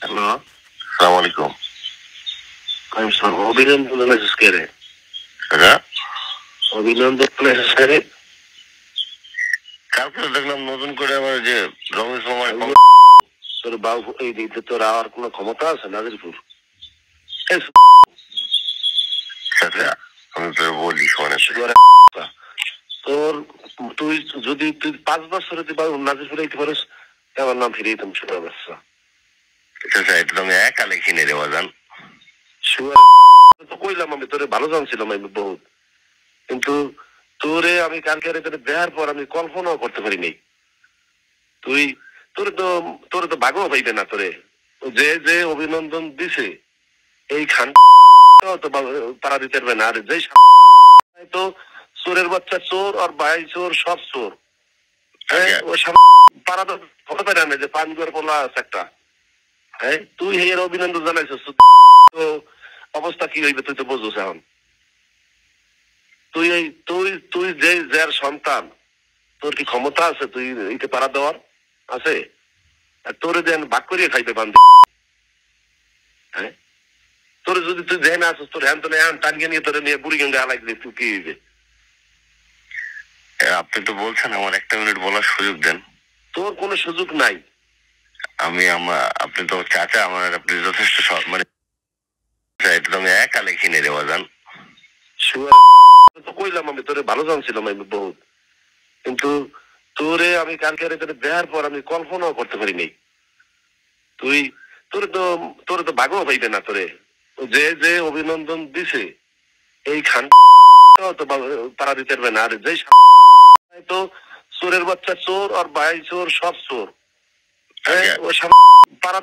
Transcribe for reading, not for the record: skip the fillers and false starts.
Hello, সালাম আলাইকুম। আমি অভিনন্দন মেসেজ করে কাকা, অভিনন্দন মেসেজ করে কালকে তো দেখলাম নতুন করে আবার যে রমেশ মামার তোর বাবু এই দিতে তোর আর কোনো ক্ষমতা আছে নাজিরপুর? সাথে আমি তো বলি শোনে তোর তুই যদি তুই 5 বছরে তুই নাজিরপুরে দিতে পারিস আমার নাম ফিরিয়ে দিতাম শুরু ব্যবসা এটা তো আমি একা লেখি নে রে বাজান। তো কইলাম আমি তোরে ভালো জানছিলাম আমি বহুত, কিন্তু তোরে আমি কালকে তোরে দেওয়ার পর আমি কল্পনাও করতে পারিনি। তুই তোরে তো ভাগও পাইবে না তোরে যে যে অভিনন্দন দিছে এই খান তো পারা দিতে পারবে না। আর যে তো চোরের বাচ্চা চোর আর ভাই চোর সব চোর, ও পারা তো হতে পারে না যে পানগুয়ার পোলা আছে একটা। হ্যাঁ, তুই এর অভিনন্দন জানাইছিস তো অবস্থা কি হইবে তুই তো বুঝছিস এখন। তুই এই তুই তুই যে যার সন্তান, তোর কি ক্ষমতা আছে তুই এইটা পারা দেওয়ার আছে? আর তোরে দেন ভাগ করিয়ে খাইবে বান্ধব। হ্যাঁ, তোর যদি তুই জেনে আসিস তোর হ্যান তো হ্যান টানিয়ে নিয়ে তোরে নিয়ে বুড়ি গঙ্গে হালাই দিলে তুই কি হইবে? আপনি তো বলছেন আমার একটা মিনিট বলার সুযোগ দেন। তোর কোনো সুযোগ নাই। আপনি তো চাচা আমার, আপনি যথেষ্ট মানে এটা তো আমি একা লেখি নে রে বাজান। তো কইলাম আমি তোরে ভালো জানছিলাম আমি বহুত, কিন্তু তোরে আমি কালকে তোরে দেওয়ার পর আমি কল্পনাও করতে পারিনি। তুই তোরে তো ভাগও পাইবে না তোরে যে যে অভিনন্দন দিছে এই খান তো পারা দিতে পারবে না। আর যে তো চোরের বাচ্চা চোর আর ভাই চোর সব চোর, ও পারা